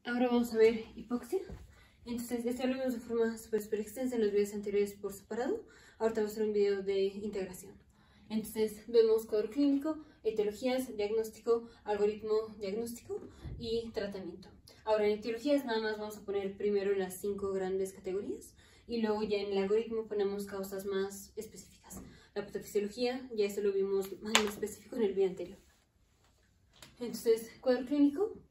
Ahora vamos a ver hipoxia. Entonces, esto lo vimos de forma súper extensa en los videos anteriores por separado. Ahorita vamos a hacer un video de integración. Entonces, vemos cuadro clínico, etiologías, diagnóstico, algoritmo diagnóstico y tratamiento. Ahora, en etiologías nada más vamos a poner primero las 5 grandes categorías y luego ya en el algoritmo ponemos causas más específicas. La patofisiología, ya eso lo vimos más en específico en el video anterior. Entonces, cuadro clínico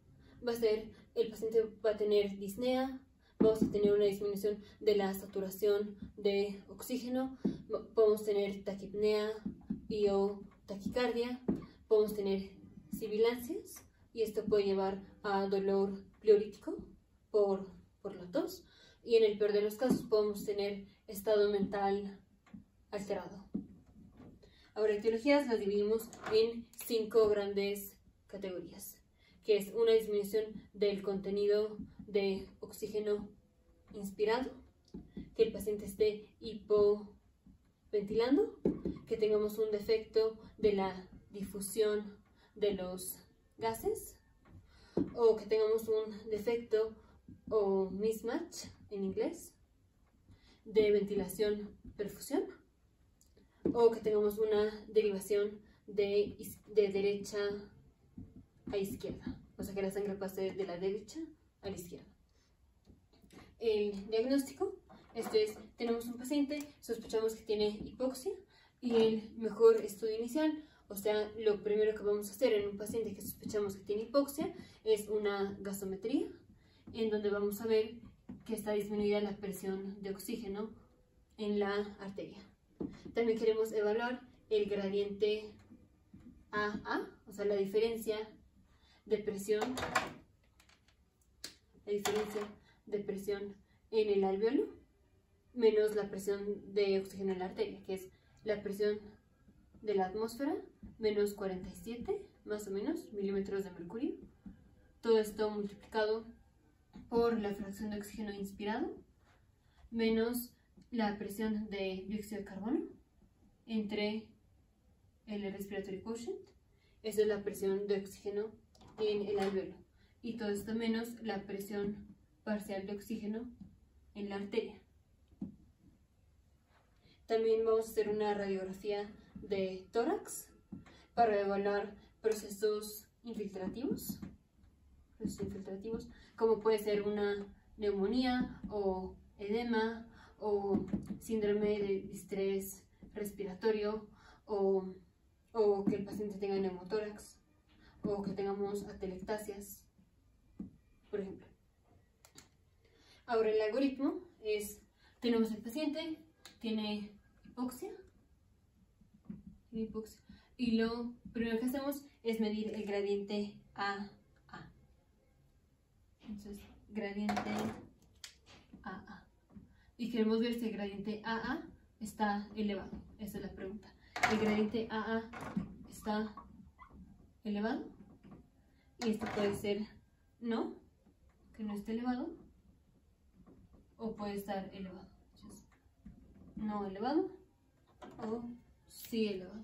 va a ser, el paciente va a tener disnea, vamos a tener una disminución de la saturación de oxígeno, podemos tener taquipnea y o taquicardia, podemos tener sibilancias y esto puede llevar a dolor pleurítico por la tos y en el peor de los casos podemos tener estado mental alterado. Ahora, etiologías las dividimos en 5 grandes categorías, que es una disminución del contenido de oxígeno inspirado, que el paciente esté hipoventilando, que tengamos un defecto de la difusión de los gases, o que tengamos un defecto o mismatch en inglés de ventilación-perfusión, o que tengamos una derivación de derecha a izquierda, o sea que la sangre pase de la derecha a la izquierda. El diagnóstico, esto es, tenemos un paciente, sospechamos que tiene hipoxia y el mejor estudio inicial, o sea, lo primero que vamos a hacer en un paciente que sospechamos que tiene hipoxia es una gasometría, en donde vamos a ver que está disminuida la presión de oxígeno en la arteria. También queremos evaluar el gradiente AA, o sea, la diferencia de presión en el alvéolo menos la presión de oxígeno en la arteria, que es la presión de la atmósfera menos 47 más o menos milímetros de mercurio. Todo esto multiplicado por la fracción de oxígeno inspirado menos la presión de dióxido de carbono entre el respiratory quotient, esa es la presión de oxígeno en el alvéolo, y todo esto menos la presión parcial de oxígeno en la arteria. También vamos a hacer una radiografía de tórax para evaluar procesos infiltrativos, como puede ser una neumonía o edema o síndrome de distrés respiratorio o que el paciente tenga neumotórax o que tengamos atelectasias, por ejemplo. Ahora el algoritmo es, tenemos el paciente, tiene hipoxia, y lo primero que hacemos es medir el gradiente AA. Entonces, gradiente AA. Y queremos ver si el gradiente AA está elevado. Esa es la pregunta. ¿El gradiente AA está elevado? Y esto puede ser no, que no esté elevado, o puede estar elevado. Entonces, no elevado o sí elevado.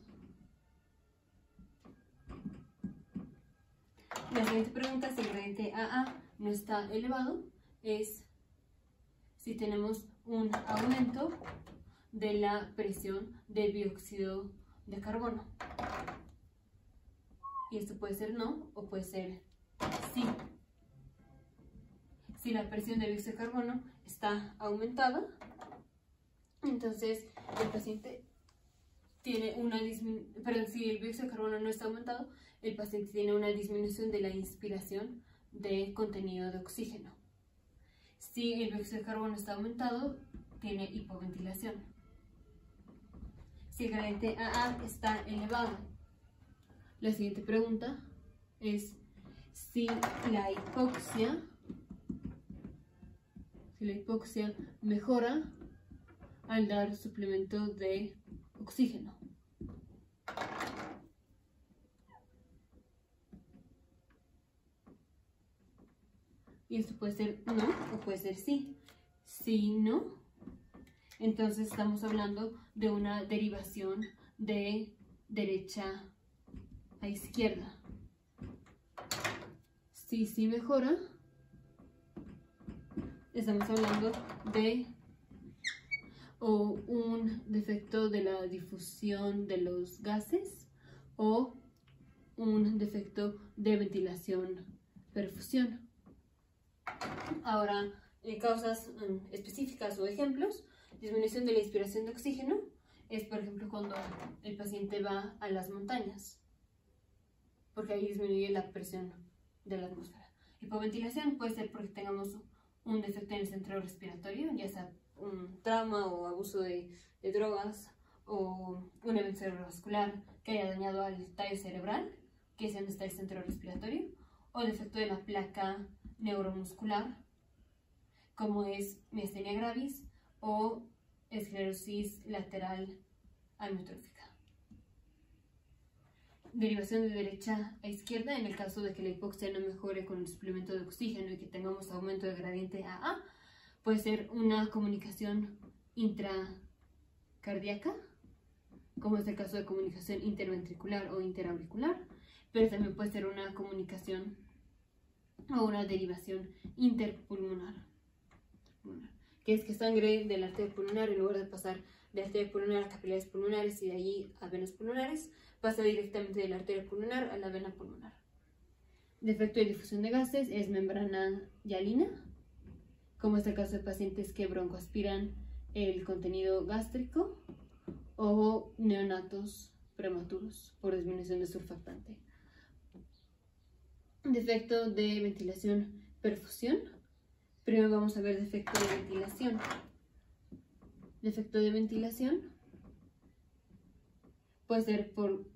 La siguiente pregunta, si el gradiente AA no está elevado, es si tenemos un aumento de la presión de dióxido de carbono. Y esto puede ser no o puede ser sí. Si la presión de dióxido de carbono está aumentada, entonces el paciente tiene una disminución, perdón, si el dióxido de carbono no está aumentado, el paciente tiene una disminución de la inspiración de contenido de oxígeno. Si el dióxido de carbono está aumentado, tiene hipoventilación. Si el gradiente AA está elevado, la siguiente pregunta es si la hipoxia mejora al dar suplemento de oxígeno. Y esto puede ser no o puede ser sí. Si no, entonces estamos hablando de una derivación de derecha a izquierda. Si sí mejora, estamos hablando de un defecto de la difusión de los gases o un defecto de ventilación-perfusión. Ahora, causas específicas o ejemplos: disminución de la inspiración de oxígeno es, por ejemplo, cuando el paciente va a las montañas, porque ahí disminuye la presión de la atmósfera. Hipoventilación puede ser porque tengamos un defecto en el centro respiratorio, ya sea un trauma o abuso de drogas, o un evento cerebrovascular que haya dañado al tallo cerebral, que es donde está el centro respiratorio, o defecto de la placa neuromuscular, como es miastenia gravis o esclerosis lateral amiotrófica. Derivación de derecha a izquierda: en el caso de que la hipoxia no mejore con el suplemento de oxígeno y que tengamos aumento de gradiente AA, puede ser una comunicación intracardíaca, como es el caso de comunicación interventricular o interauricular, pero también puede ser una comunicación o una derivación interpulmonar, que es que sangre de la arteria pulmonar, en lugar de pasar de arteria pulmonar a capilares pulmonares y de allí a venas pulmonares, pasa directamente de la arteria pulmonar a la vena pulmonar. Defecto de difusión de gases es membrana hialina, como es el caso de pacientes que broncoaspiran el contenido gástrico o neonatos prematuros por disminución de surfactante. Defecto de ventilación-perfusión. Primero vamos a ver defecto de ventilación. Defecto de ventilación puede ser por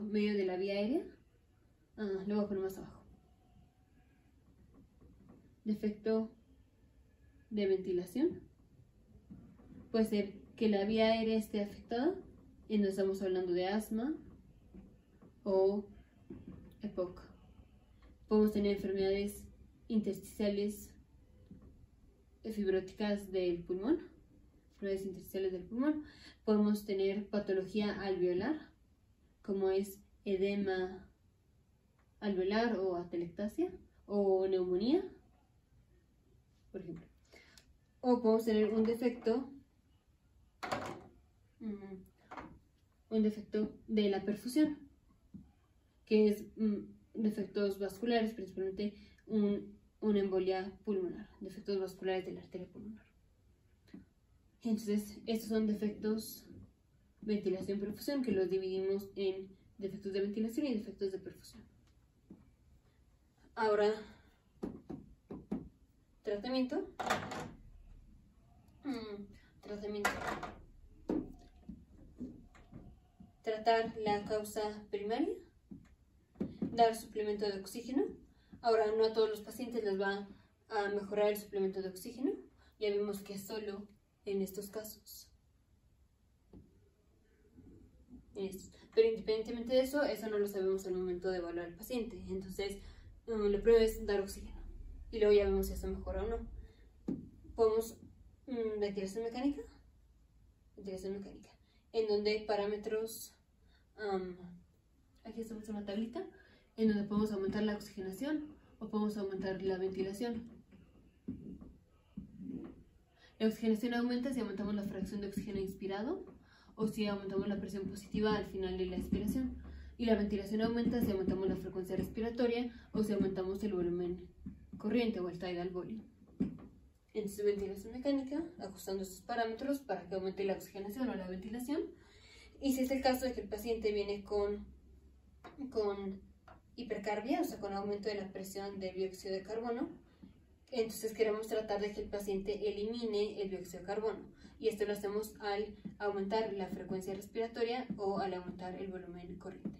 medio de la vía aérea. Lo voy a poner más abajo. Defecto de ventilación puede ser que la vía aérea esté afectada, y no estamos hablando de asma o EPOC. Podemos tener enfermedades intersticiales fibróticas del pulmón, enfermedades intersticiales del pulmón. Podemos tener patología alveolar, como es edema alveolar o atelectasia, o neumonía, por ejemplo. O podemos tener un defecto de la perfusión, que es defectos vasculares, principalmente una embolia pulmonar, defectos vasculares de la arteria pulmonar. Entonces, estos son defectos ventilación-perfusión, que los dividimos en defectos de ventilación y defectos de perfusión. Ahora, tratamiento. Tratar la causa primaria, dar suplemento de oxígeno. Ahora, no a todos los pacientes les va a mejorar el suplemento de oxígeno, ya vimos que solo en estos casos. Pero independientemente de eso, no lo sabemos al momento de evaluar al paciente. Entonces, lo primero es dar oxígeno y luego ya vemos si eso mejora o no. Podemos ventilación mecánica, en donde parámetros, aquí estamos en una tablita, en donde podemos aumentar la oxigenación o podemos aumentar la ventilación. La oxigenación aumenta si aumentamos la fracción de oxígeno inspirado o si aumentamos la presión positiva al final de la expiración. Y la ventilación aumenta si aumentamos la frecuencia respiratoria o si aumentamos el volumen corriente o el tidal volume. Entonces, ventilación mecánica, ajustando estos parámetros para que aumente la oxigenación o la ventilación. Y si es el caso de que el paciente viene con hipercarbia, o sea, con aumento de la presión de dióxido de carbono, entonces queremos tratar de que el paciente elimine el dióxido de carbono. Y esto lo hacemos al aumentar la frecuencia respiratoria o al aumentar el volumen corriente.